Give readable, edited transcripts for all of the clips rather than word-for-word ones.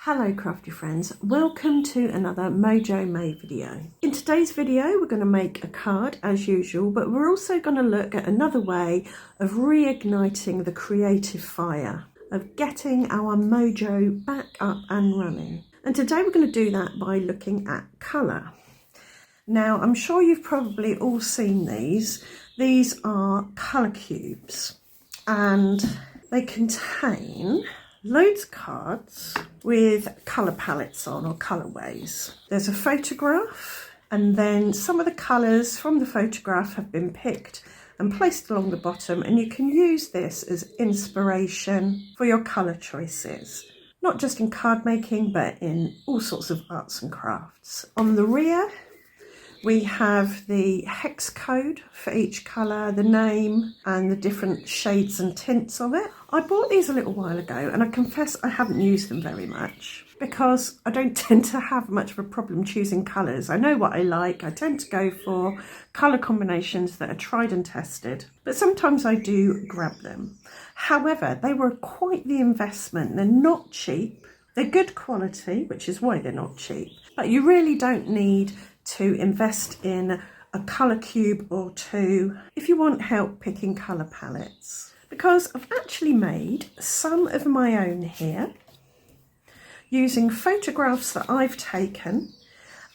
Hello crafty friends, welcome to another Mojo May video. In today's video we're going to make a card as usual, but we're also going to look at another way of reigniting the creative fire, of getting our mojo back up and running. And today we're going to do that by looking at colour. Now I'm sure you've probably all seen these. These are colour cubes and they contain loads of cards with colour palettes on or colourways. There's a photograph and then some of the colours from the photograph have been picked and placed along the bottom, and you can use this as inspiration for your colour choices. Not just in card making but in all sorts of arts and crafts. On the rear we have the hex code for each colour, the name and the different shades and tints of it. I bought these a little while ago and I confess I haven't used them very much because I don't tend to have much of a problem choosing colours. I know what I like. I tend to go for colour combinations that are tried and tested, but sometimes I do grab them. However, they were quite the investment. They're not cheap. They're good quality, which is why they're not cheap, but you really don't need to invest in a colour cube or two if you want help picking colour palettes. Because I've actually made some of my own here using photographs that I've taken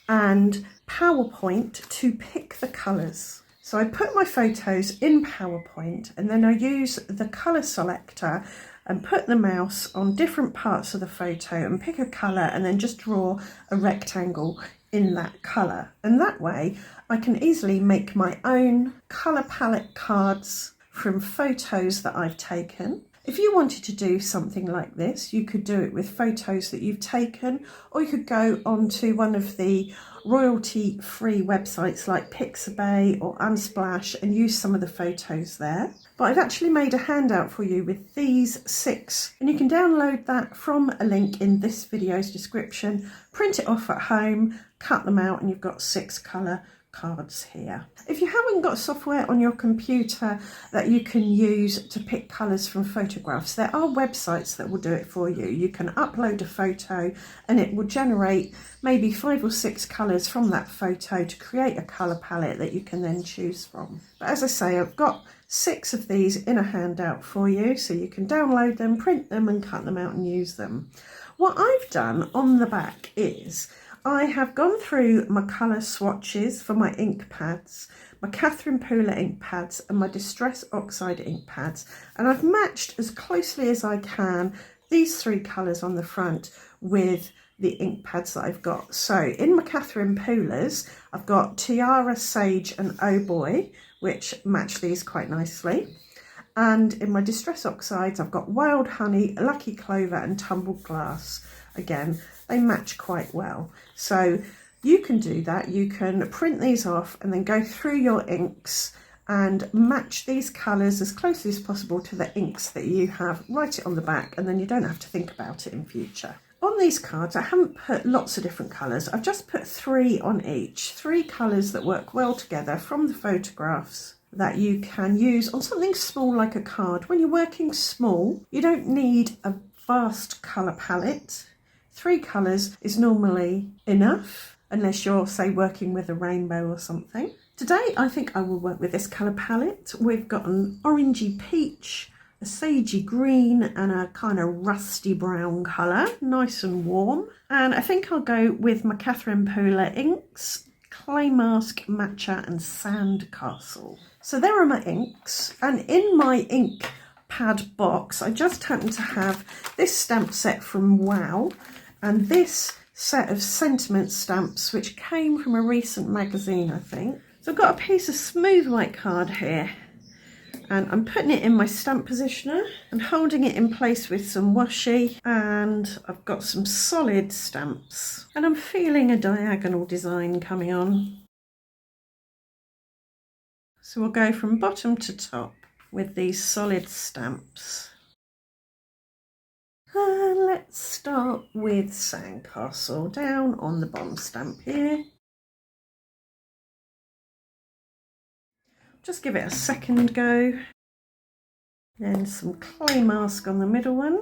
and PowerPoint to pick the colours. So I put my photos in PowerPoint and then I use the colour selector and put the mouse on different parts of the photo and pick a colour and then just draw a rectangle in that colour. And that way I can easily make my own colour palette cards from photos that I've taken. If you wanted to do something like this, you could do it with photos that you've taken, or you could go onto one of the royalty-free websites like Pixabay or Unsplash and use some of the photos there. But I've actually made a handout for you with these 6, and you can download that from a link in this video's description, print it off at home, cut them out, and you've got 6 colour cards here. If you haven't got software on your computer that you can use to pick colours from photographs, there are websites that will do it for you. You can upload a photo and it will generate maybe 5 or 6 colours from that photo to create a colour palette that you can then choose from. But as I say, I've got 6 of these in a handout for you, so you can download them, print them and cut them out and use them. What I've done on the back is I have gone through my colour swatches for my ink pads, my Catherine Pooler ink pads and my Distress Oxide ink pads, and I've matched as closely as I can these 3 colours on the front with the ink pads that I've got. So in my Catherine Poolers I've got Tiara, Sage and Oh Boy, which match these quite nicely. And in my Distress Oxides I've got Wild Honey, Lucky Clover and Tumbled Glass. Again, they match quite well. So you can do that. You can print these off and then go through your inks and match these colours as closely as possible to the inks that you have. Write it on the back and then you don't have to think about it in future. On these cards I haven't put lots of different colours. I've just put 3 on each. 3 colours that work well together from the photographs that you can use on something small like a card. When you're working small, you don't need a vast colour palette. 3 colours is normally enough, unless you're, say, working with a rainbow or something. Today, I think I will work with this colour palette. We've got an orangey peach, a sagey green, and a kind of rusty brown colour, nice and warm. And I think I'll go with my Catherine Pooler inks, Clay Mask, Matcha, and Sandcastle. So there are my inks, and in my ink pad box, I just happen to have this stamp set from Wow, and this set of sentiment stamps which came from a recent magazine, I think. So I've got a piece of smooth white card here and I'm putting it in my stamp positioner and holding it in place with some washi, and I've got some solid stamps and I'm feeling a diagonal design coming on. So we'll go from bottom to top with these solid stamps. Let's start with Sandcastle down on the bottom stamp here. Just give it a second go. Then some Clay Mask on the middle one.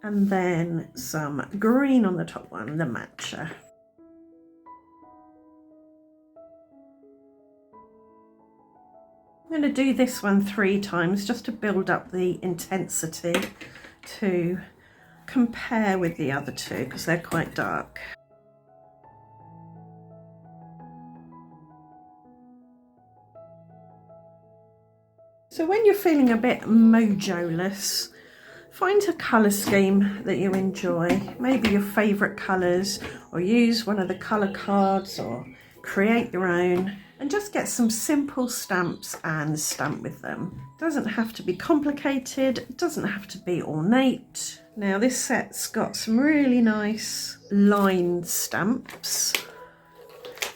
and then some green on the top one, the matcha. I'm going to do this one 3 times just to build up the intensity to compare with the other two because they're quite dark. So when you're feeling a bit mojo-less, find a colour scheme that you enjoy, maybe your favourite colours, or use one of the colour cards or create your own, and just get some simple stamps and stamp with them. It doesn't have to be complicated, it doesn't have to be ornate. Now this set's got some really nice line stamps,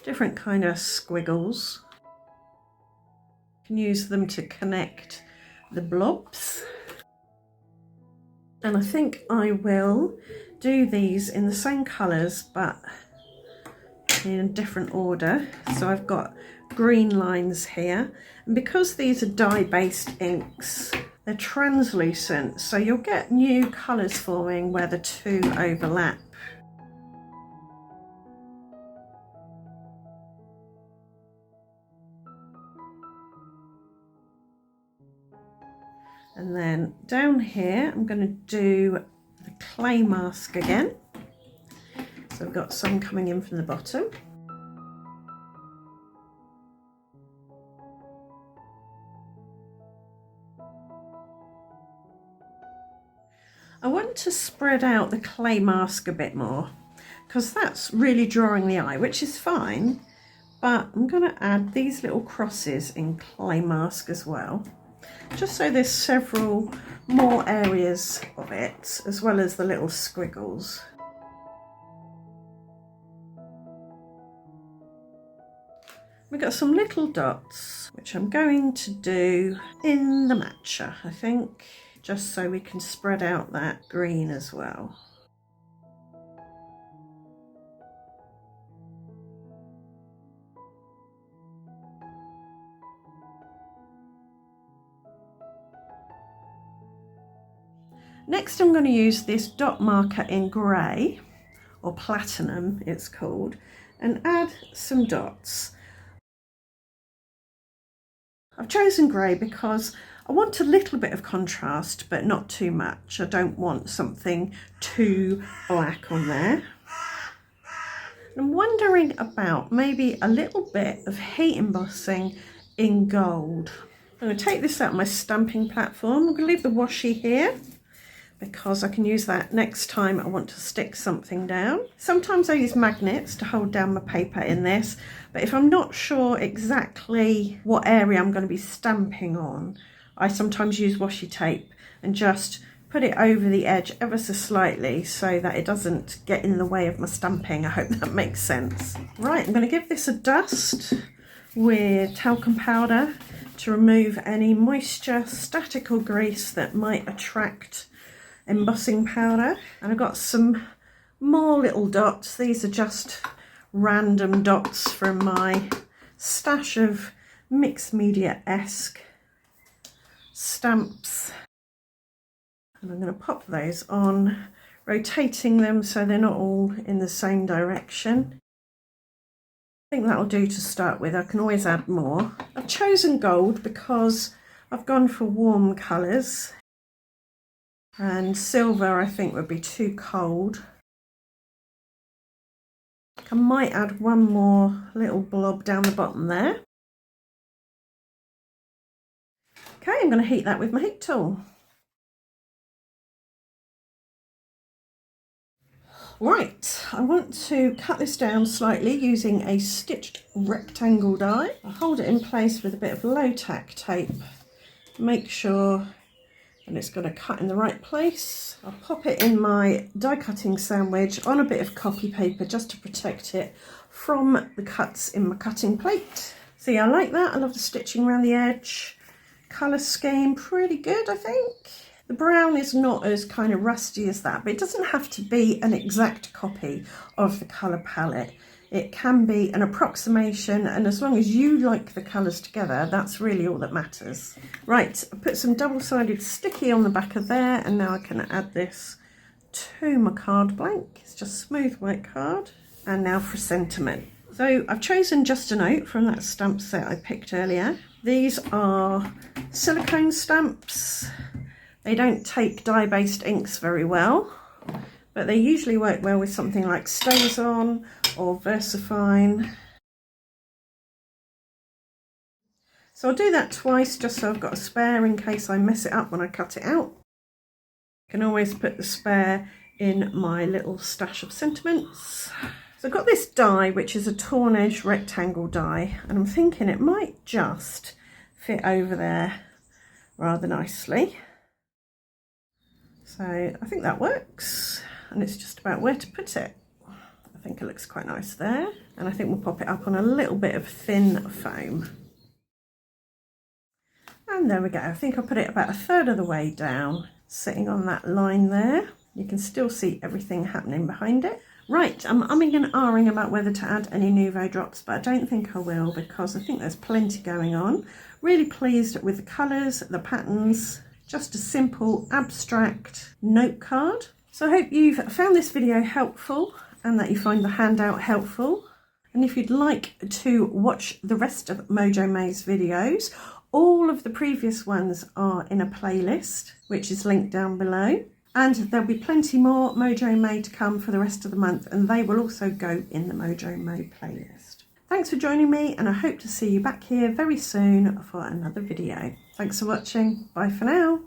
different kind of squiggles. You can use them to connect the blobs. And I think I will do these in the same colours but in a different order. So I've got green lines here, and because these are dye-based inks, they're translucent, so you'll get new colours forming where the two overlap. And then down here I'm going to do the clay mask again. So I've got some coming in from the bottom. I want to spread out the clay mask a bit more because that's really drawing the eye, which is fine, but I'm going to add these little crosses in clay mask as well, just so there's several more areas of it as well as the little squiggles. We've got some little dots which I'm going to do in the matcha, I think, just so we can spread out that green as well. Next I'm going to use this dot marker in grey, or platinum it's called, and add some dots. I've chosen grey because I want a little bit of contrast but not too much. I don't want something too black on there. I'm wondering about maybe a little bit of heat embossing in gold. I'm going to take this out of my stamping platform. I'm going to leave the washi here because I can use that next time I want to stick something down. Sometimes I use magnets to hold down my paper in this, but if I'm not sure exactly what area I'm going to be stamping on, I sometimes use washi tape and just put it over the edge ever so slightly so that it doesn't get in the way of my stamping. I hope that makes sense. Right, I'm going to give this a dust with talcum powder to remove any moisture, static or grease that might attract embossing powder. And I've got some more little dots. These are just random dots from my stash of mixed media-esque stamps, and I'm going to pop those on, rotating them so they're not all in the same direction. I think that'll do to start with. I can always add more. I've chosen gold because I've gone for warm colours, and silver I think would be too cold. I might add one more little blob down the bottom there. Okay, I'm going to heat that with my heat tool. Right, I want to cut this down slightly using a stitched rectangle die. I'll hold it in place with a bit of low tack tape. Make sure and it's going to cut in the right place. I'll pop it in my die cutting sandwich on a bit of copy paper just to protect it from the cuts in my cutting plate. See, I like that. I love the stitching around the edge. Colour scheme, pretty good, I think. The brown is not as kind of rusty as that, but it doesn't have to be an exact copy of the colour palette. It can be an approximation, and as long as you like the colours together, that's really all that matters. Right, I put some double-sided sticky on the back of there, and now I can add this to my card blank. It's just smooth white card. And now for sentiment. So I've chosen Just a Note from that stamp set I picked earlier. These are silicone stamps. They don't take dye-based inks very well, but they usually work well with something like StazOn or VersaFine. So I'll do that twice just so I've got a spare in case I mess it up when I cut it out. I can always put the spare in my little stash of sentiments. So I've got this die, which is a torn edge rectangle die, and I'm thinking it might just fit over there rather nicely. So I think that works, and it's just about where to put it. I think it looks quite nice there, and I think we'll pop it up on a little bit of thin foam. And there we go. I think I'll put it about a third of the way down, sitting on that line there. You can still see everything happening behind it. Right, I'm umming and ahhing about whether to add any Nouveau drops, but I don't think I will because I think there's plenty going on. Really pleased with the colours, the patterns, just a simple abstract note card. So I hope you've found this video helpful and that you find the handout helpful. And if you'd like to watch the rest of Mojo May's videos, all of the previous ones are in a playlist, which is linked down below. And there'll be plenty more Mojo May to come for the rest of the month, and they will also go in the Mojo May playlist. Thanks for joining me, and I hope to see you back here very soon for another video. Thanks for watching. Bye for now.